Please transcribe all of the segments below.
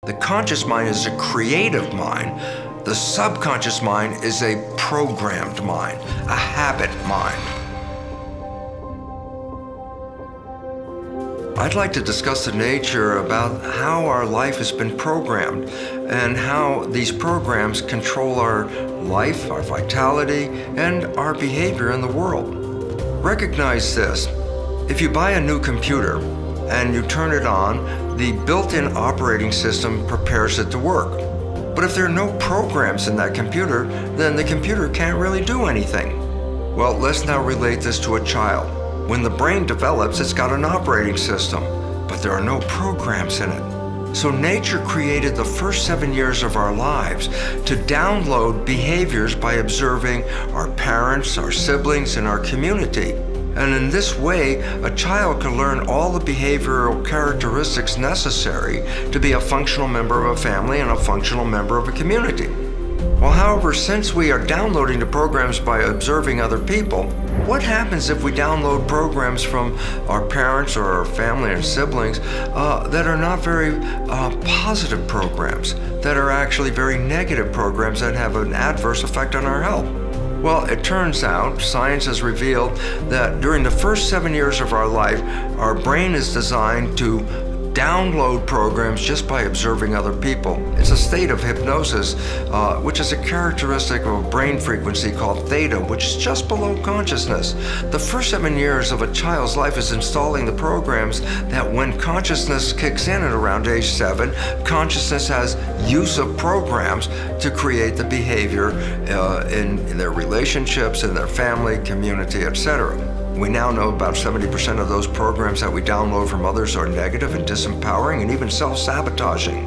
The conscious mind is a creative mind. The subconscious mind is a programmed mind, a habit mind. I'd like to discuss the nature about how our life has been programmed and how these programs control our life, our vitality, and our behavior in the world. Recognize this. If you buy a new computer and you turn it on, the built-in operating system prepares it to work. But if there are no programs in that computer, then the computer can't really do anything. Well, let's now relate this to a child. When the brain develops, it's got an operating system, but there are no programs in it. So nature created the first 7 years of our lives to download behaviors by observing our parents, our siblings, and our community. And in this way, a child can learn all the behavioral characteristics necessary to be a functional member of a family and a functional member of a community. Well, however, since we are downloading the programs by observing other people, what happens if we download programs from our parents or our family and siblings that are not very positive programs, that are actually very negative programs that have an adverse effect on our health? Well, it turns out science has revealed that during the first 7 years of our life, our brain is designed to download programs just by observing other people. It's a state of hypnosis, which is a characteristic of a brain frequency called theta, which is just below consciousness. The first 7 years of a child's life is installing the programs that when consciousness kicks in at around age 7, consciousness has use of programs to create the behavior in their relationships, in their family, community, etc. We now know about 70% of those programs that we download from others are negative and disempowering and even self-sabotaging.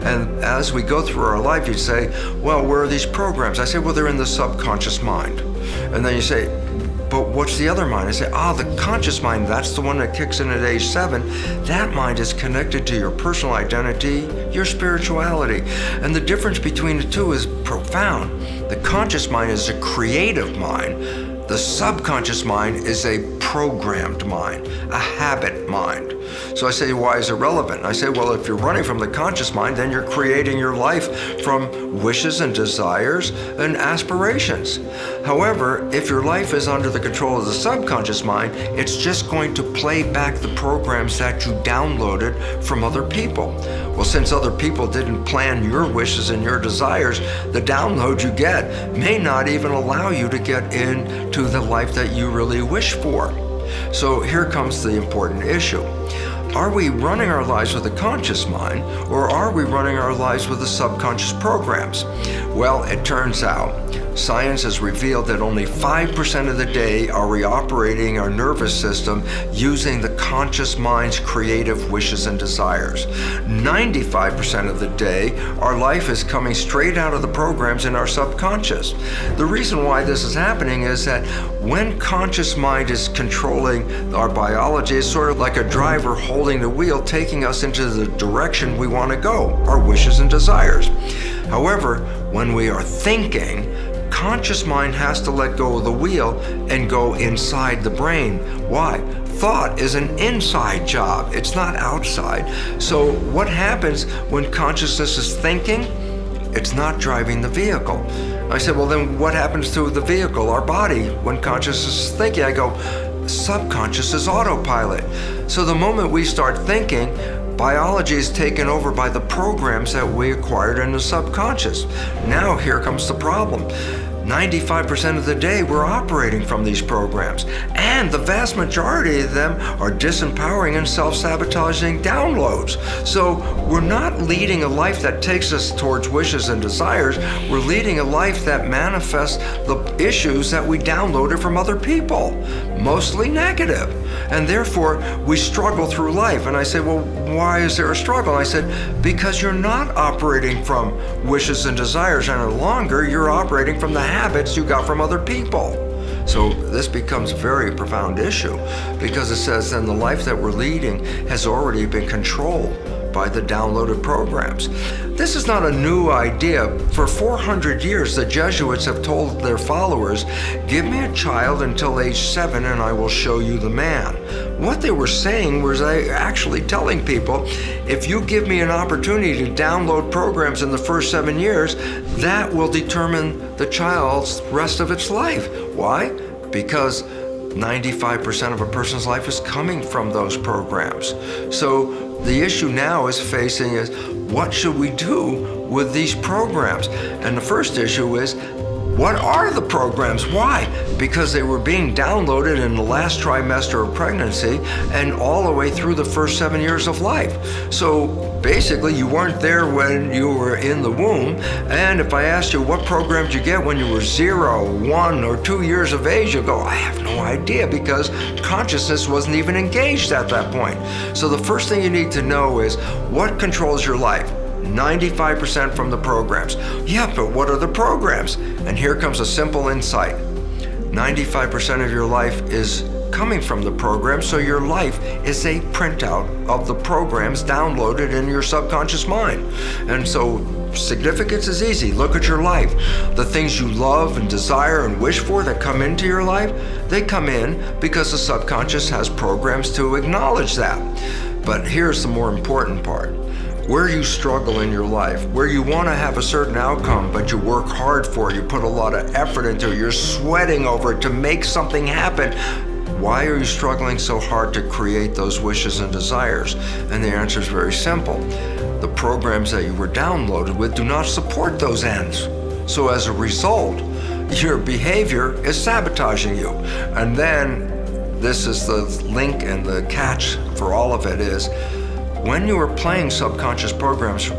And as we go through our life, you'd say, well, where are these programs? I say, well, they're in the subconscious mind. And then you say, but what's the other mind? I say, the conscious mind, that's the one that kicks in at age 7. That mind is connected to your personal identity, your spirituality. And the difference between the two is profound. The conscious mind is a creative mind. The subconscious mind is a programmed mind, a habit mind. So I say, why is it relevant? I say, well, if you're running from the conscious mind, then you're creating your life from wishes and desires and aspirations. However, if your life is under the control of the subconscious mind, it's just going to play back the programs that you downloaded from other people. Well, since other people didn't plan your wishes and your desires, the download you get may not even allow you to get into the life that you really wish for. So here comes the important issue. Are we running our lives with a conscious mind, or are we running our lives with the subconscious programs? Well, it turns out science has revealed that only 5% of the day are we operating our nervous system using the conscious mind's creative wishes and desires. 95% of the day, our life is coming straight out of the programs in our subconscious. The reason why this is happening is that when conscious mind is controlling our biology, it's sort of like a driver holding the wheel, taking us into the direction we want to go, our wishes and desires. However, when we are thinking, conscious mind has to let go of the wheel and go inside the brain. Why? Thought is an inside job. It's not outside. So what happens when consciousness is thinking? It's not driving the vehicle. I said, well, then what happens to the vehicle, our body, when consciousness is thinking? I go, subconscious is autopilot. So the moment we start thinking, biology is taken over by the programs that we acquired in the subconscious. Now here comes the problem. 95% of the day we're operating from these programs, and the vast majority of them are disempowering and self-sabotaging downloads. So we're not leading a life that takes us towards wishes and desires. We're leading a life that manifests the issues that we downloaded from other people, mostly negative. And therefore, we struggle through life. And I say, well, why is there a struggle? And I said, because you're not operating from wishes and desires any longer. You're operating from the habits you got from other people. So this becomes a very profound issue, because it says then the life that we're leading has already been controlled by the downloaded programs. This is not a new idea. For 400 years, the Jesuits have told their followers, "Give me a child until age 7 and I will show you the man." What they were saying was actually telling people, if you give me an opportunity to download programs in the first 7 years, that will determine the child's rest of its life. Why? Because 95% of a person's life is coming from those programs. So the issue now is what should we do with these programs? And the first issue is, what are the programs? Why? Because they were being downloaded in the last trimester of pregnancy and all the way through the first 7 years of life. So basically, you weren't there when you were in the womb. And if I asked you, what program did you get when you were 0, 1, or 2 years of age, you go, I have no idea, because consciousness wasn't even engaged at that point. So the first thing you need to know is, what controls your life? 95% from the programs. Yeah, but what are the programs? And here comes a simple insight. 95% of your life is coming from the program, so your life is a printout of the programs downloaded in your subconscious mind. And so significance is easy. Look at your life. The things you love and desire and wish for that come into your life, they come in because the subconscious has programs to acknowledge that. But here's the more important part. Where you struggle in your life, where you want to have a certain outcome, but you work hard for it, you put a lot of effort into it, you're sweating over it to make something happen. Why are you struggling so hard to create those wishes and desires? And the answer is very simple. The programs that you were downloaded with do not support those ends. So as a result, your behavior is sabotaging you. And then, this is the link and the catch for all of it is, when you are playing subconscious programs,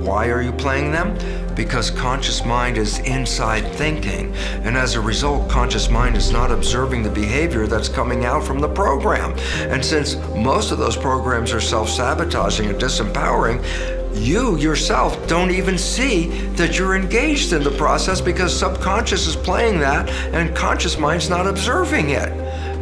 why are you playing them? Because conscious mind is inside thinking. And as a result, conscious mind is not observing the behavior that's coming out from the program. And since most of those programs are self-sabotaging and disempowering, you yourself don't even see that you're engaged in the process, because subconscious is playing that and conscious mind's not observing it.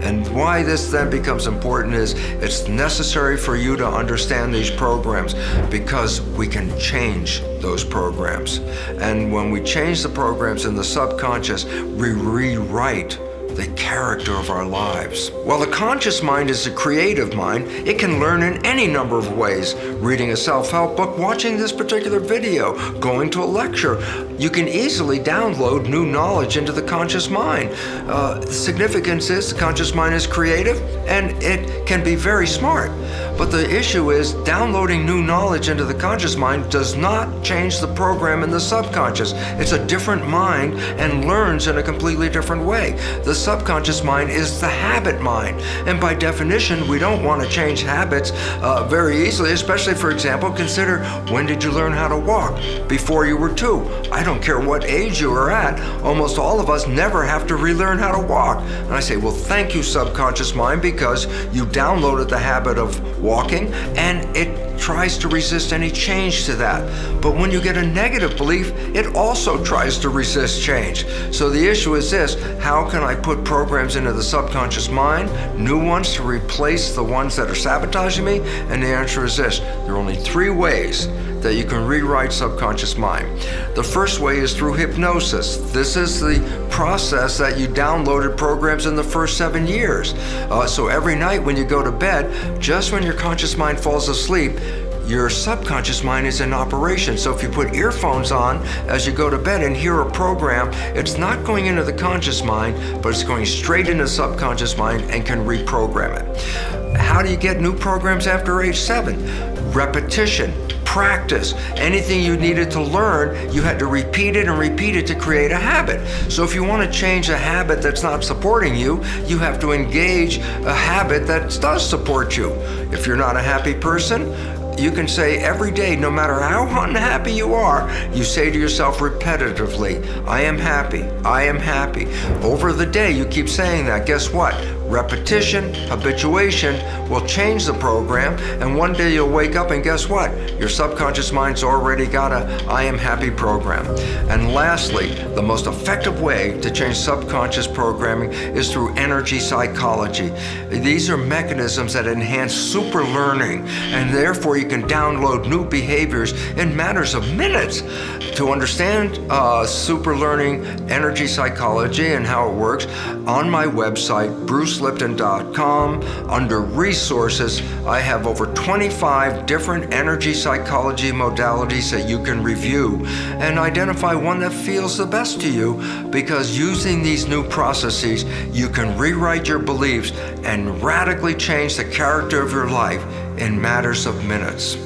And why this then becomes important is, it's necessary for you to understand these programs, because we can change those programs. And when we change the programs in the subconscious, we rewrite the character of our lives. While the conscious mind is a creative mind, it can learn in any number of ways. Reading a self-help book, watching this particular video, going to a lecture. You can easily download new knowledge into the conscious mind. The significance is the conscious mind is creative and it can be very smart. But the issue is, downloading new knowledge into the conscious mind does not change the program in the subconscious. It's a different mind and learns in a completely different way. The subconscious mind is the habit mind. And by definition, we don't want to change habits very easily, especially, for example, consider, when did you learn how to walk? Before you were 2. I don't care what age you are at, almost all of us never have to relearn how to walk. And I say, well, thank you, subconscious mind, because you downloaded the habit of walking, and it tries to resist any change to that. But when you get a negative belief, it also tries to resist change. So the issue is this: how can I put programs into the subconscious mind, new ones to replace the ones that are sabotaging me? And the answer is this: there are only 3 ways that you can rewrite subconscious mind. The first way is through hypnosis. This is the process that you downloaded programs in the first 7 years. So every night when you go to bed, just when your conscious mind falls asleep, your subconscious mind is in operation. So if you put earphones on as you go to bed and hear a program, it's not going into the conscious mind, but it's going straight into the subconscious mind and can reprogram it. How do you get new programs after age 7? Repetition, practice. Anything you needed to learn, you had to repeat it and repeat it to create a habit. So if you want to change a habit that's not supporting you, you have to engage a habit that does support you. If you're not a happy person, you can say every day, no matter how unhappy you are, you say to yourself repetitively, I am happy, I am happy. Over the day, you keep saying that. Guess what? Repetition, habituation will change the program, and one day you'll wake up and guess what? Your subconscious mind's already got a I am happy program. And lastly, the most effective way to change subconscious programming is through energy psychology. These are mechanisms that enhance super learning, and therefore you can download new behaviors in matters of minutes. To understand super learning energy psychology and how it works, on my website, brucelipton.com, under resources, I have over 25 different energy psychology modalities that you can review and identify one that feels the best to you, because using these new processes, you can rewrite your beliefs and radically change the character of your life in matters of minutes.